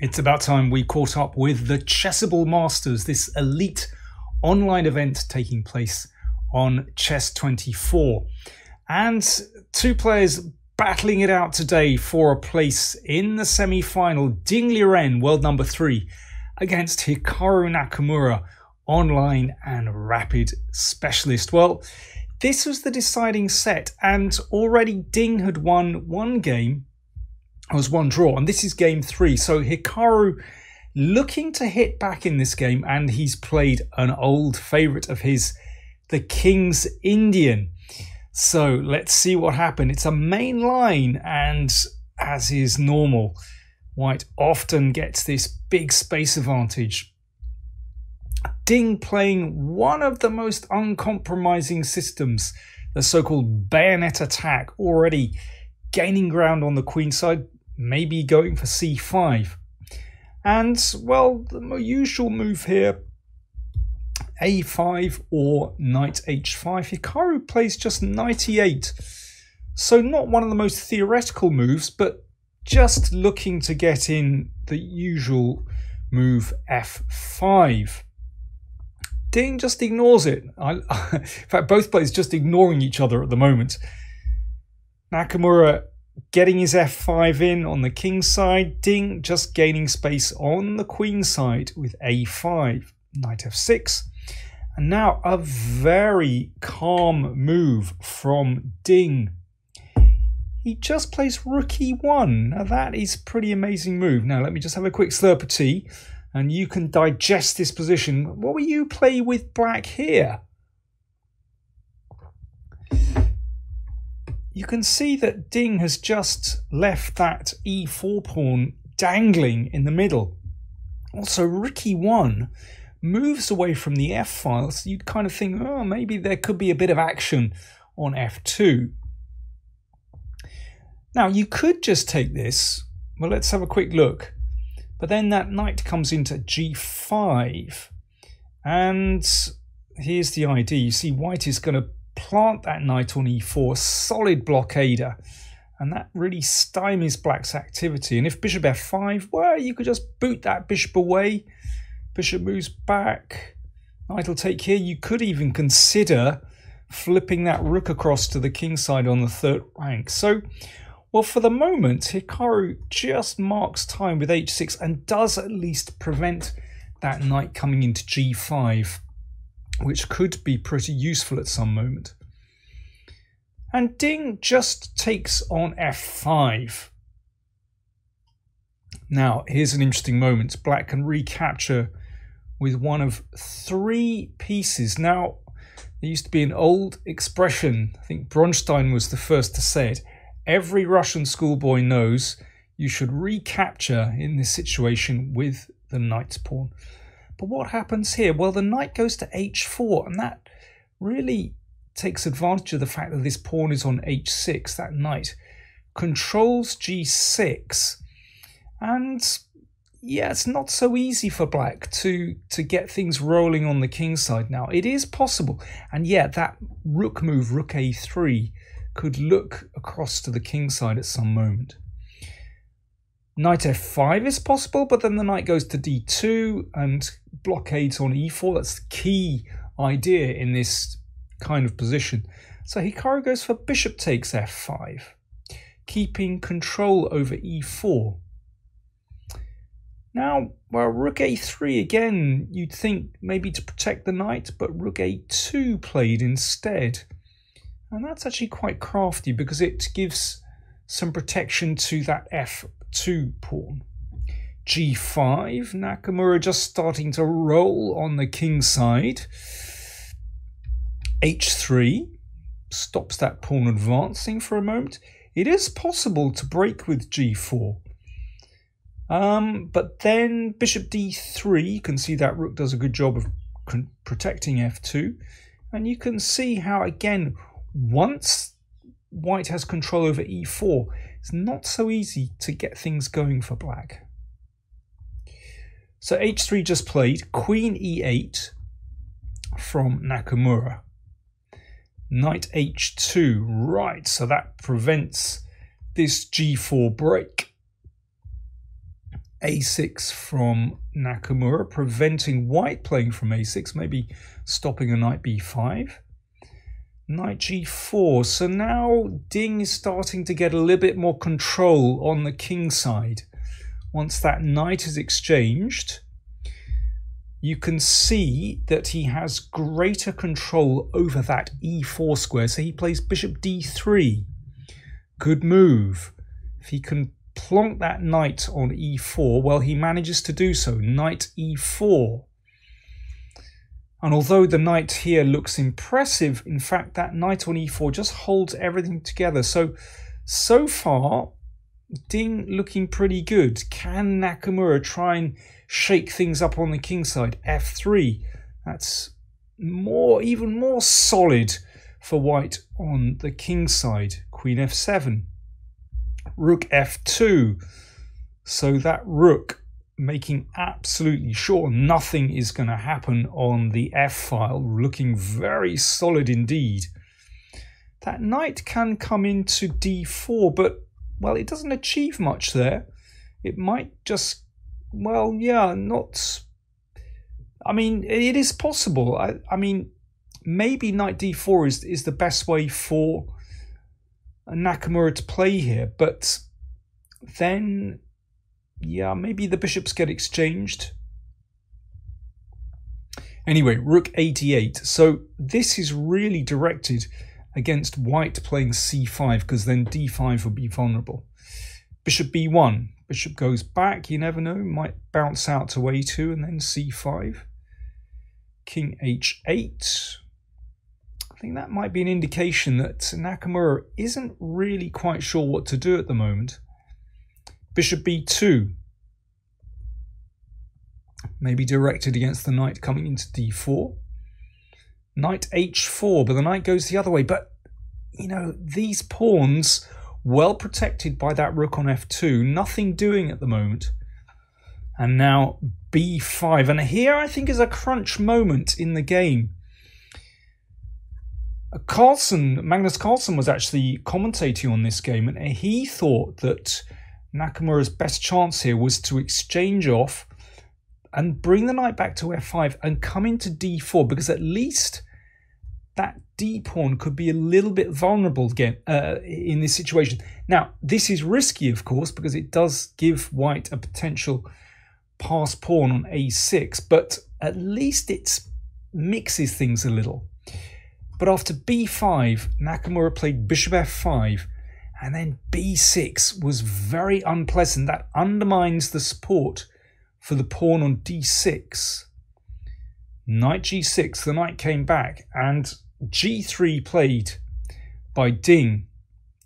It's about time we caught up with the Chessable Masters, this elite online event taking place on Chess24. And two players battling it out today for a place in the semi-final. Liren, world number 3, against Hikaru Nakamura, online and rapid specialist. Well, this was the deciding set, and already Ding had won one game. It was one draw, and this is game 3. So Hikaru looking to hit back in this game, and he's played an old favourite of his, the King's Indian. So let's see what happened. It's a main line, and as is normal, White often gets this big space advantage. Ding playing one of the most uncompromising systems, the so-called bayonet attack, already gaining ground on the queen side, maybe going for c5. And, well, the usual move here, a5 or knight h5. Hikaru plays just knight e8. So not one of the most theoretical moves, but just looking to get in the usual move f5. Ding just ignores it. In fact, both players just ignoring each other at the moment. Nakamura getting his f5 in on the king side. Ding just gaining space on the queen side with a5. Knight f6. And now a very calm move from Ding. He just plays rook e1. Now that is a pretty amazing move. Now let me just have a quick slurp of tea, and you can digest this position. What will you play with black here? You can see that Ding has just left that e4 pawn dangling in the middle. Also, rook e1 moves away from the f file, so you'd kind of think, oh, maybe there could be a bit of action on f2. Now, you could just take this. Well, let's have a quick look. But then that knight comes into g5. And here's the idea. You see, White is going to plant that knight on e4, solid blockader, and that really stymies black's activity. And if bishop f5, well, you could just boot that bishop away. Bishop moves back, knight will take here. You could even consider flipping that rook across to the king side on the third rank. So, well, for the moment, Hikaru just marks time with h6 and does at least prevent that knight coming into g5, which could be pretty useful at some moment. And Ding just takes on f5. Now, here's an interesting moment. Black can recapture with one of 3 pieces. Now, there used to be an old expression, I think Bronstein was the first to say it. Every Russian schoolboy knows you should recapture in this situation with the knight's pawn. But what happens here? Well, the knight goes to h4, and that really takes advantage of the fact that this pawn is on h6. That knight controls g6. And yeah, it's not so easy for black to get things rolling on the king side now. It is possible. And yeah, that rook move, rook a3, could look across to the king side at some moment. Knight f5 is possible, but then the knight goes to d2 and blockades on e4. That's the key idea in this kind of position. So Hikaru goes for bishop takes f5, keeping control over e4. Now, well, rook a3 again, you'd think maybe to protect the knight, but rook a2 played instead. And that's actually quite crafty because it gives some protection to that f2 pawn. g5, Nakamura just starting to roll on the king side. h3 stops that pawn advancing for a moment. It is possible to break with g4. But then bishop d3, you can see that rook does a good job of protecting f2. And you can see how, again, once White has control over e4, it's not so easy to get things going for black. So h3 just played, queen e8 from Nakamura. Knight h2, right, so that prevents this g4 break. a6 from Nakamura, preventing white playing from a6, maybe stopping a knight b5. Knight g4. So now Ding is starting to get a little bit more control on the king side. Once that knight is exchanged, you can see that he has greater control over that e4 square. So he plays bishop d3. Good move. If he can plonk that knight on e4, well, he manages to do so. Knight e4. And although the knight here looks impressive, in fact, that knight on e4 just holds everything together. So far, Ding looking pretty good. Can Nakamura try and shake things up on the king side? f3. That's even more solid for white on the king side. Queen f7. Rook f2. So that rook making absolutely sure nothing is going to happen on the f-file, looking very solid indeed. That knight can come into d4, but, well, it doesn't achieve much there. It might just, well, yeah, not... I mean, it is possible. I mean, maybe knight d4 is the best way for Nakamura to play here, but then... yeah, maybe the bishops get exchanged. Anyway, rook a8. So this is really directed against white playing c5, because then d5 would be vulnerable. Bishop b1. Bishop goes back, you never know. Might bounce out to a2 and then c5. King h8. I think that might be an indication that Nakamura isn't really quite sure what to do at the moment. Bishop b2, maybe directed against the knight coming into d4. Knight h4, but the knight goes the other way. But, you know, these pawns, well protected by that rook on f2, nothing doing at the moment. And now b5. And here I think is a crunch moment in the game. Magnus Carlsen was actually commentating on this game, and he thought that Nakamura's best chance here was to exchange off and bring the knight back to f5 and come into d4, because at least that d pawn could be a little bit vulnerable again in this situation. Now, this is risky, of course, because it does give white a potential pass pawn on a6, but at least it mixes things a little. But after b5, Nakamura played bishop f5, and then b6 was very unpleasant. That undermines the support for the pawn on d6. Knight g6, the knight came back, and g3 played by Ding,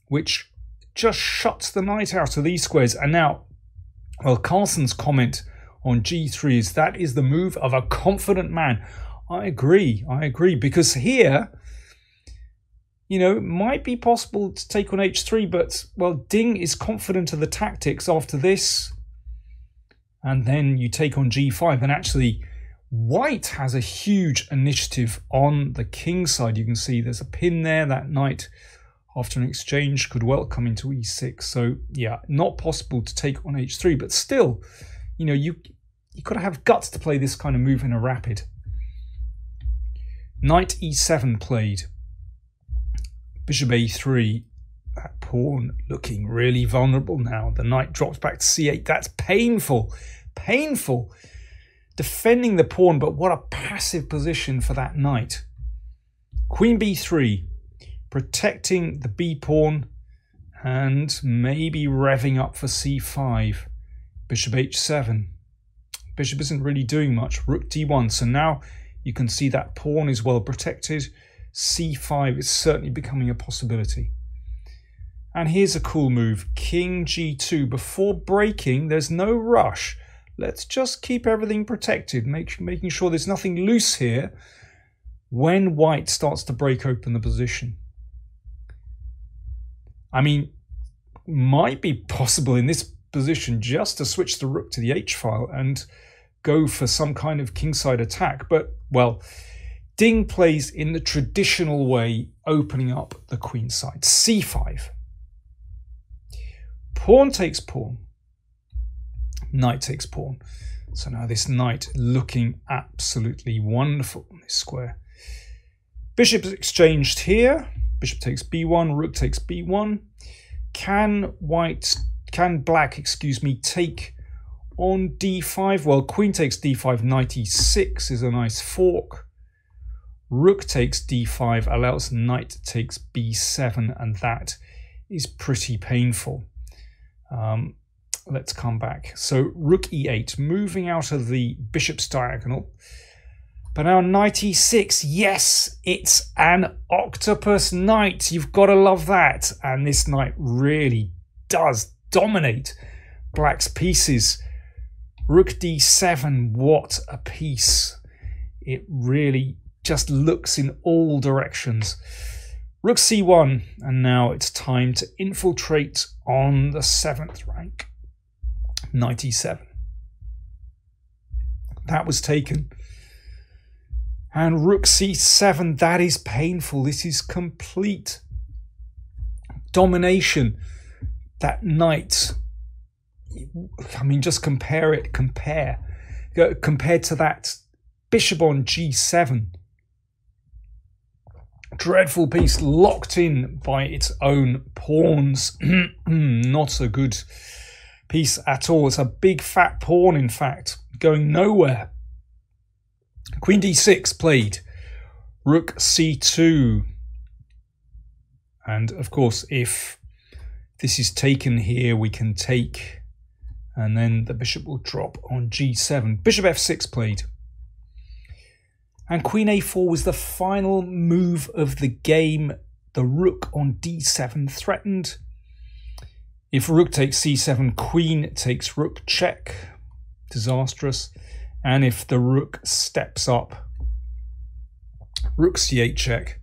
which just shuts the knight out of these squares. And now, well, Carlsen's comment on g3 is that is the move of a confident man. I agree, because here, you know, it might be possible to take on h3, but, well, Ding is confident of the tactics after this. And then you take on g5, and actually white has a huge initiative on the king side. You can see there's a pin there. That knight, after an exchange, could well come into e6. So, yeah, not possible to take on h3, but still, you know, you've got to have guts to play this kind of move in a rapid. Knight e7 played. Bishop a3. That pawn looking really vulnerable now. The knight drops back to c8. That's painful. Painful. Defending the pawn, but what a passive position for that knight. Queen b3. Protecting the b pawn and maybe revving up for c5. Bishop h7. Bishop isn't really doing much. Rook d1. So now you can see that pawn is well protected. c5 is certainly becoming a possibility. And here's a cool move. King g2. Before breaking, there's no rush. Let's just keep everything protected, making sure there's nothing loose here when white starts to break open the position. I mean, might be possible in this position just to switch the rook to the h-file and go for some kind of kingside attack. But, well, Ding plays in the traditional way, opening up the queen side. c5. Pawn takes pawn. Knight takes pawn. So now this knight looking absolutely wonderful on this square. Bishop is exchanged here. Bishop takes b1, rook takes b1. Can black, take on d5? Well, queen takes d5, knight e6 is a nice fork. Rook takes d5 allows knight takes b7, and that is pretty painful. Let's come back. So rook e8, moving out of the bishop's diagonal. But now knight e6, yes, it's an octopus knight. You've got to love that. And this knight really does dominate black's pieces. Rook d7, what a piece. It really just looks in all directions. Rook c1, and now it's time to infiltrate on the 7th rank. Knight e7. That was taken. And rook c7, that is painful. This is complete domination. That knight, I mean, just compared to that bishop on g7. Dreadful piece, locked in by its own pawns. Not a good piece at all. It's a big fat pawn, in fact, going nowhere. Queen d6 played. Rook c2. And of course, if this is taken here, we can take, and then the bishop will drop on g7. Bishop f6 played. And queen a4 was the final move of the game. The rook on d7 threatened. If rook takes c7, queen takes rook check. Disastrous. And if the rook steps up, rook c8 check.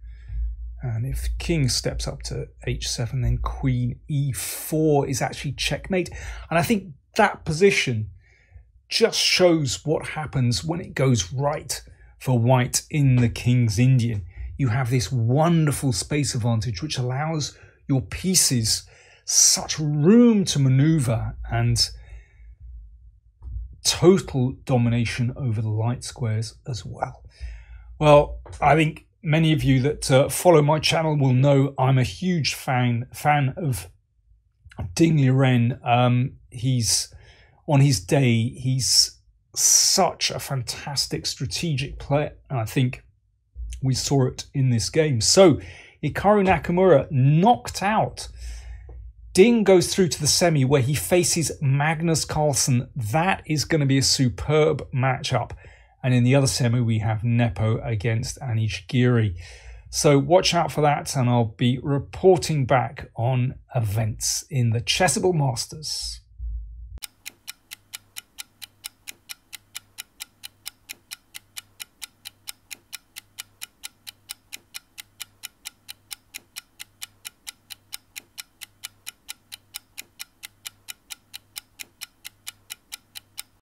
And if king steps up to h7, then queen e4 is actually checkmate. And I think that position just shows what happens when it goes right for white in the King's Indian. You have this wonderful space advantage which allows your pieces such room to maneuver and total domination over the light squares as well. Well, I think many of you that follow my channel will know I'm a huge fan of Ding Liren. He's on his day, he's such a fantastic strategic player, and I think we saw it in this game. So Hikaru Nakamura knocked out. Ding goes through to the semi where he faces Magnus Carlsen. That is going to be a superb matchup. And in the other semi we have Nepo against Anish Giri. So watch out for that, and I'll be reporting back on events in the Chessable Masters.